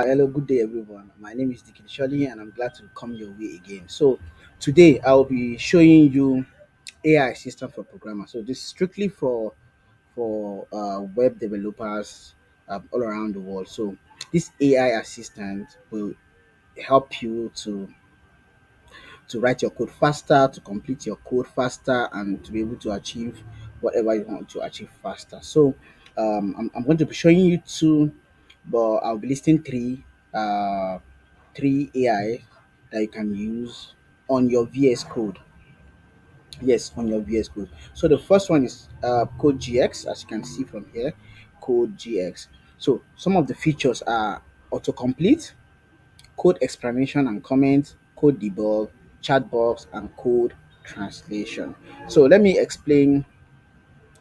Hello, good day, everyone. My name is Dikin Shirley, and I'm glad to come your way again. So, today I'll be showing you AI system for programmers. So, this is strictly for web developers all around the world. So, this AI assistant will help you to write your code faster, to complete your code faster, and to be able to achieve whatever you want to achieve faster. So, I'm going to be showing you two, but I'll be listing three AI that you can use on your VS Code. Yes, on your VS Code. So the first one is Code GX, as you can see from here, Code GX. So some of the features are autocomplete, code explanation and comment, code debug, chat box, and code translation. So let me explain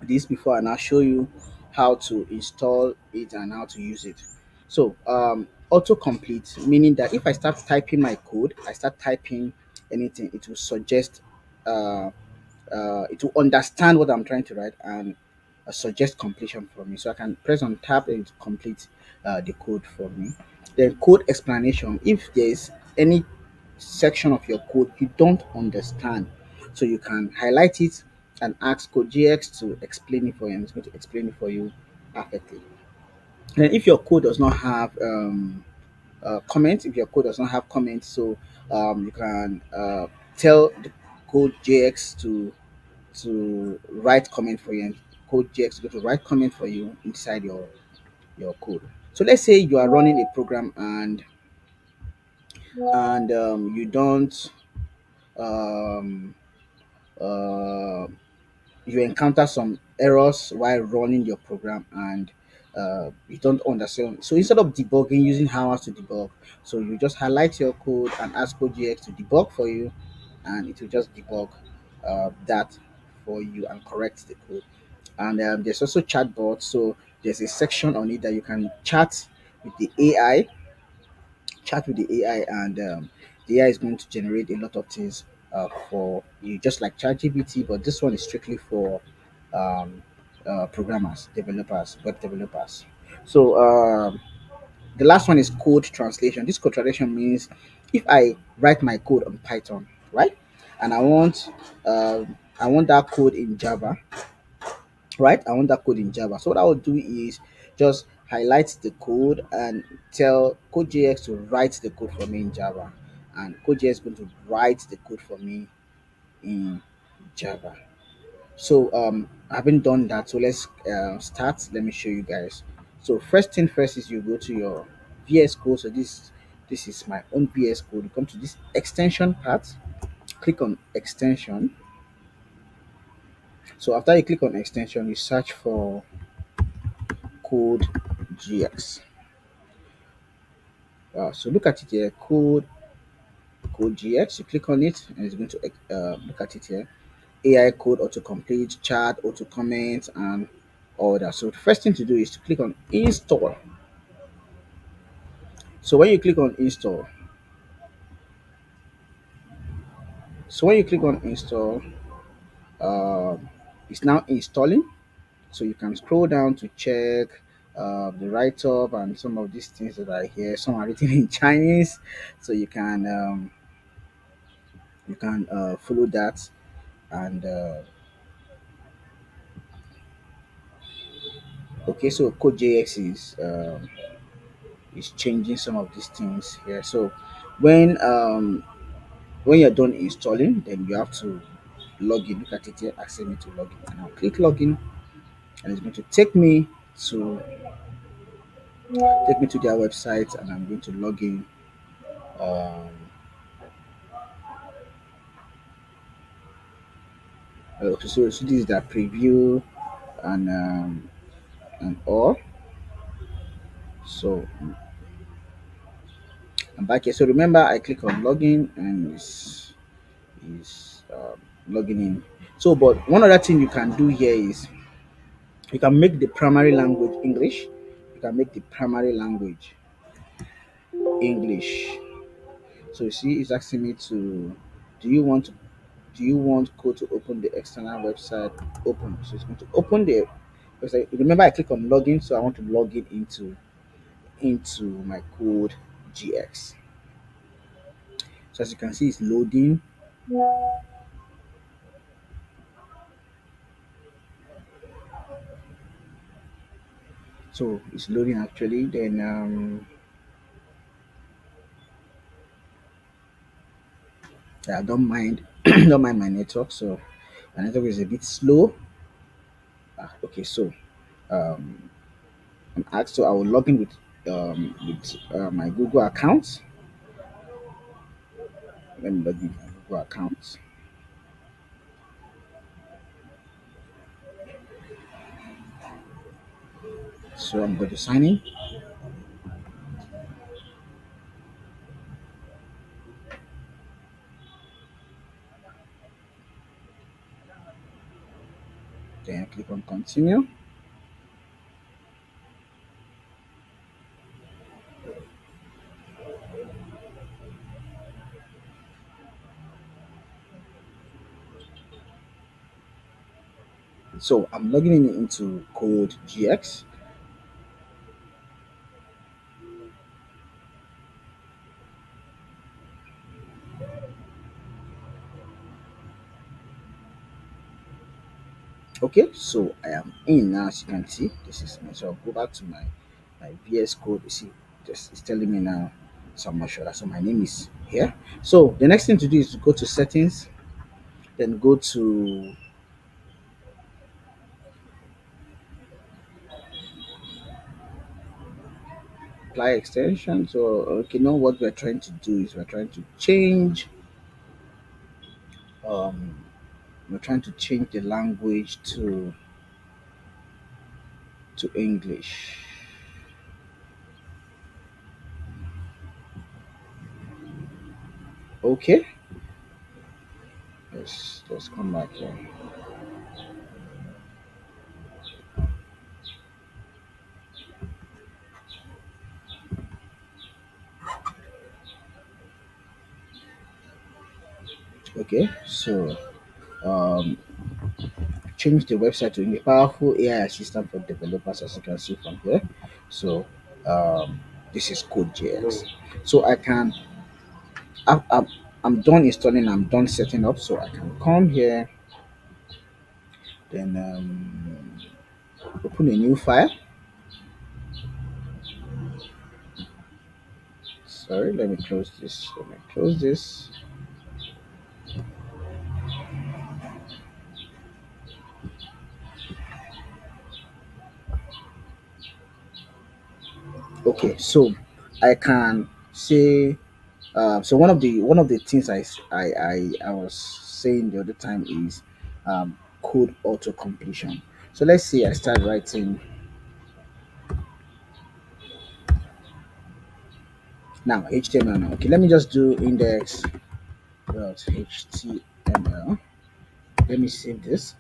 this before and I'll show you how to install it and how to use it. So autocomplete, meaning that if I start typing my code, I start typing anything, it will suggest it will understand what I'm trying to write and suggest completion for me. So I can press on tab and it complete the code for me. Then code explanation. If there is any section of your code you don't understand, so you can highlight it and ask Code GX to explain it for you, and it's going to explain it for you perfectly. And if your code does not have comment, if your code does not have comments, so you can tell the Code GX to write comment for you, and Code GX is going to write comment for you inside your code. So let's say you are running a program and you don't um, uh, you encounter some errors while running your program and you don't understand. So instead of debugging using hours to debug, so you just highlight your code and ask CodeGX to debug for you, and it will just debug that for you and correct the code. And there's also chatbot. So there's a section on it that you can with the AI, chat with the AI, and the AI is going to generate a lot of things for you, just like ChatGPT. But this one is strictly for um, programmers, developers, web developers. So the last one is code translation. This code translation means if I write my code on Python, right, and I want that code in Java, right? I want that code in Java. So what I will do is just highlight the code and tell CodeJX to write the code for me in Java, and CodeJX is going to write the code for me in Java. So having done that, so let's start. Let me show you guys. So first thing first is you go to your VS Code. So this is my own VS Code. You come to this extension part, click on extension. So after you click on extension, you search for code GX. So look at it here, code GX. You click on it, and it's going to look at it here. AI code autocomplete, chat, auto comment, and all that. So the first thing to do is to click on install. So when you click on install, so when you click on install, it's now installing. So you can scroll down to check the write up and some of these things that are here. Some are written in Chinese, so you can follow that and okay, so code JX is changing some of these things here. So when um when you're done installing, then you have to log in. Look at it here, asking me to log in, and I'll click login, and it's going to to take me to their website, and I'm going to log in. Um, so this is their preview and all. So I'm back here. So remember, I click on login and is logging in. So, but one other thing you can do here is you can make the primary language English. You can make the primary language English. So you see, it's asking me to, do you want to, do you want code to open the external website? Open. So it's going to open the website. Remember, I click on login, so I want to log in into into my code GX. So as you can see, it's loading. So it's loading actually. Then I don't mind don't mind my network. So my network is a bit slow. Okay, so um, I'm asked, so I will log in with my Google account. Let me log in with my Google account. So I'm going to sign in. Then I click on continue. So I'm logging in into code GX. Okay, so I am in now. As you can see, this is me. So I'll go back to my VS code. You see, just it's telling me now. So I'm not sure. So my name is here. So the next thing to do is to go to settings, then go to apply extension. So okay, now what we're trying to do is we're trying to change. Um, we're trying to change the language to English. Okay, let's come back here. Okay, so um, change the website to a powerful AI assistant for developers, as you can see from here. So um, this is code.js. So I'm, I'm, I'm done installing, I'm done setting up. So I can come here, then open a new file. Sorry, let me close this. Let me close this. Okay, so I can say so one of the things I was saying the other time is code auto completion. So let's say I start writing now HTML now. Okay, let me just do index dot HTML. Let me save this.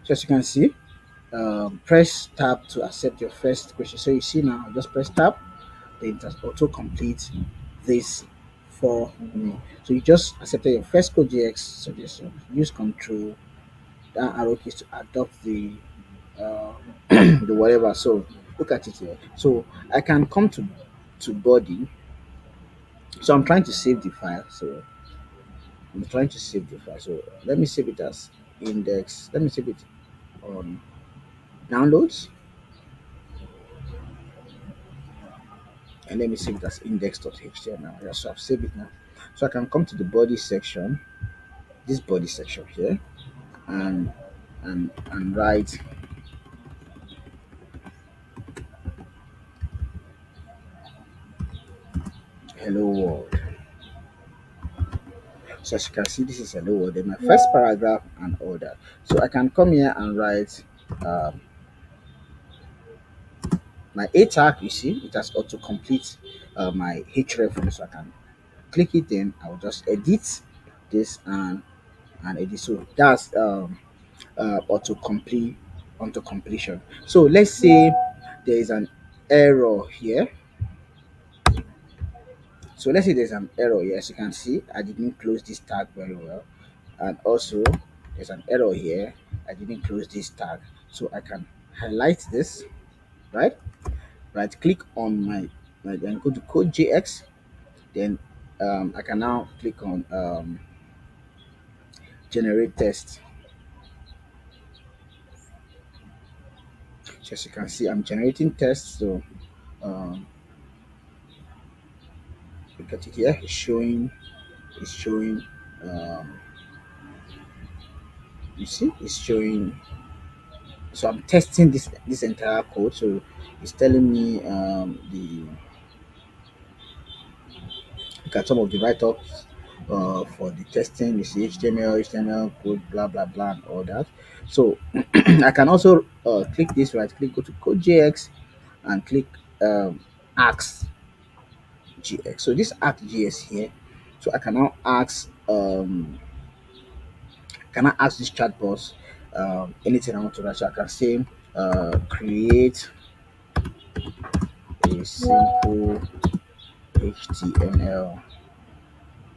So as you can see, press tab to accept your first question. So you see now, just press tab, then it has auto complete this for me. So you just accepted your first code GX suggestion. Use control down arrow keys to adopt uh, the whatever. So look at it here. So I can come to body. So I'm trying to save the file. So I'm trying to save the file. So let me save it as index. Let me save it on downloads, and let me save it as index.html. Yeah, so I've saved it now. So I can come to the body section, this body section here, and and write hello world. So as you can see, this is hello world. Then my first paragraph and all that. So I can come here and write um, my A tag. You see, it has autocomplete my H reference. So I can click it. Then I'll just edit this and edit. So that's autocomplete onto completion. So let's say there is an error here. So let's say there's an error here. As you can see, I didn't close this tag very well, and also there's an error here. I didn't close this tag, so I can highlight this, right? right click on my then go to code JX. Then I can now click on generate test. So as you can see, I'm generating tests. So um, look at it here. It's showing. Um, you see, it's showing. So I'm testing this entire code. So it's telling me the look at some of the write-ups for the testing. You see HTML code, blah blah blah, and all that. So I can also click this, right click, go to code JX, and click ask GX. So this ask GX here. So I can now ask this chatbot anything I want to write. So I can say create a simple HTML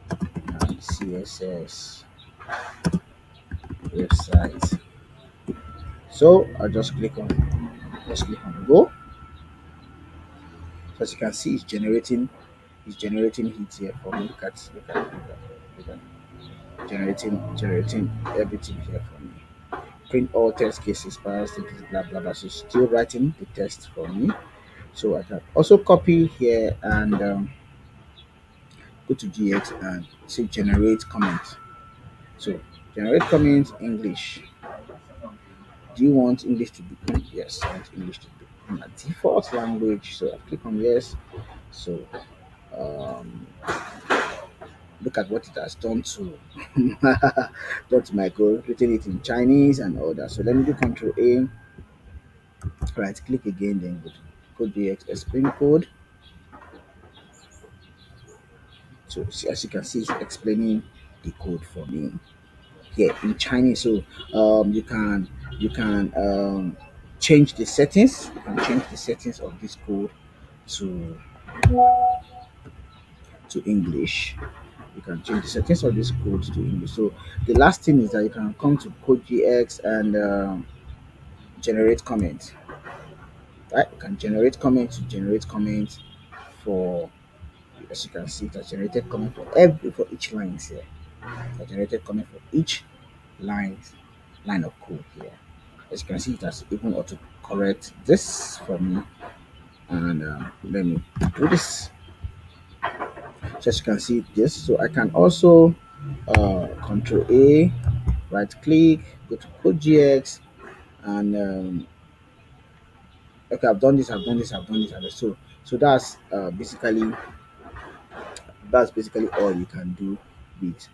and CSS website. So I'll just click on go. So as you can see, it's generating hits here for me. Look at generating everything here for me. Print all test cases, files, blah blah blah. So it's still writing the test for me. So I can also copy here and go to GX and say generate comment. So generate comment English. Do you want English to become? Yes, I want English to become my default language. So I click on yes. So um, look at what it has done to done to my code, written it in Chinese and all that. So let me do Control A, right click again, then go to code JX explain code. So as you can see, it's explaining the code for me here in Chinese. So you can change the settings. You can change the settings of this code to English. You can change the settings of this code to English. So the last thing is that you can come to code GX and generate comment. Right, you can generate comment to generate comment for, as you can see, it has generated comment for each line here. It has generated comment for each line line of code here. As you can see, it has even auto correct this for me. And let me do this. So as you can see this, so I can also Control A, right click, go to code GX, and okay, I've done this. So that's basically all you can do with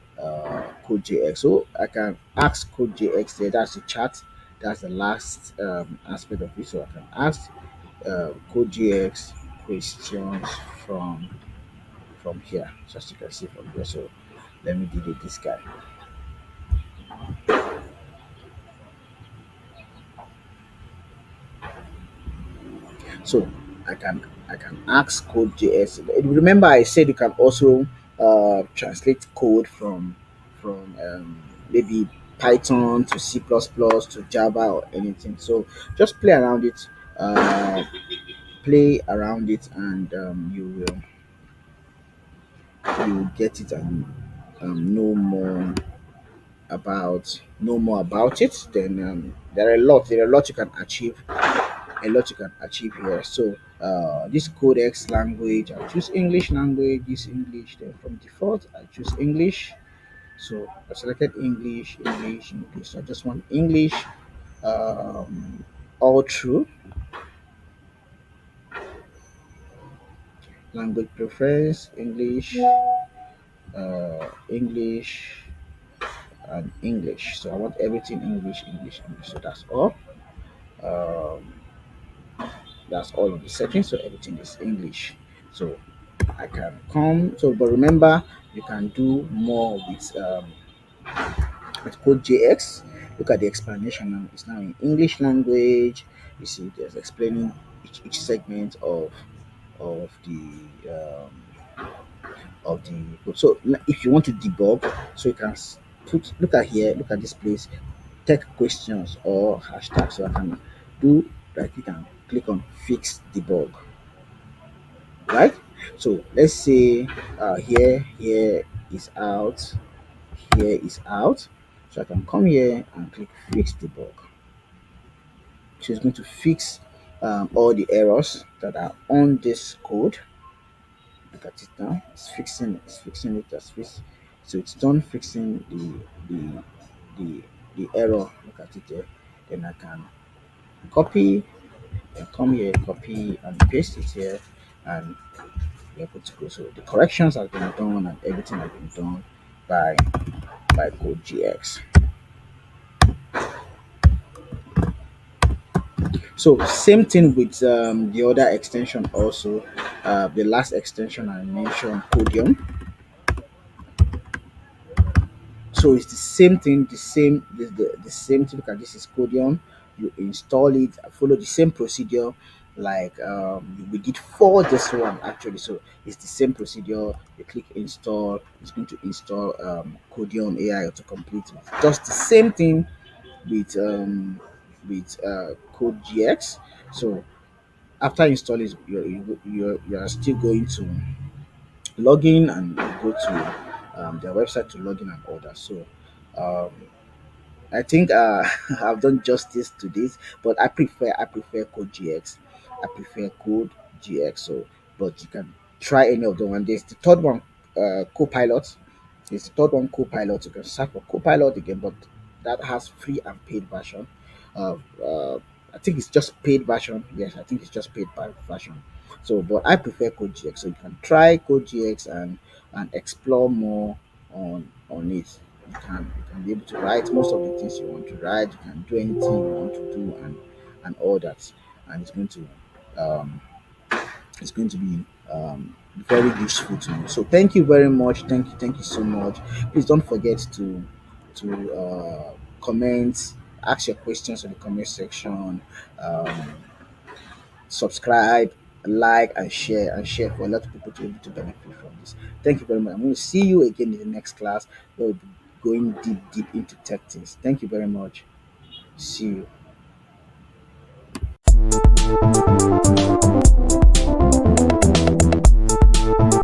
code JX. So I can ask code JX there. That's the chat. That's the last aspect of it. So I can ask code JX questions from here. So as you can see from here. So let me delete this guy. So I can ask code JS. Remember, I said you can also translate code from maybe Python to C++ to Java or anything. So just play around it, and you will get it and know more about it. Then there are a lot you can achieve, here. So this codex language, I choose English language, this English. Then from default, I choose English. So I selected English. So I just want English all through. Language preference, English, and English. So I want everything English. So Um, that's all of the settings. So everything is English. So I can come. So but remember, you can do more with code JX. Look at the explanation now. It's now in English language. You see, there's explaining each segment of the code. So if you want to debug, so you can look at here, look at this place, tech questions or hashtag. So I can do right click and click on fix debug. right? So let's say here is out, here is out. So I can come here and click fix debug. So it's going to fix all the errors that are on this code. Look at it now. It's fixing it as fix. So it's done fixing the the error. Look at it there. Then I can copy and come here, copy and paste it here, and we're able to go. So the corrections have been done and everything has been done by Code GX. So same thing with the other extension also. The last extension I mentioned, Codium. So it's the same thing, the same thing. Look at this is Codium. You install it, follow the same procedure like we did for this one actually. So it's the same procedure. You click install, it's going to install Codium AI to complete. Just the same thing with Code GX. So after installing, you are still going to log in and go to their website to log in and all that. So um, I think I've done justice to this, but I prefer Code GX. I prefer Code GX. So, but you can try any of them. And there's the third one, Copilot. There's the third one, Copilot. You can search for Copilot again, but that has free and paid version. Uh, uh, I think it's just paid version. Yes, I think it's just paid version. So, but I prefer Code GX. So you can try Code GX and explore more on it. You can be able to write most of the things you want to write. You can do anything you want to do and all that, and um, it's going to be very useful to you. So thank you very much. Thank you so much. Please don't forget to comment, ask your questions in the comment section. Um, Subscribe, like, and share for a lot of people to be able to benefit from this. Thank you very much. I'm going to see you again in the next class where we'll be going deep into tech things. Thank you very much. See you.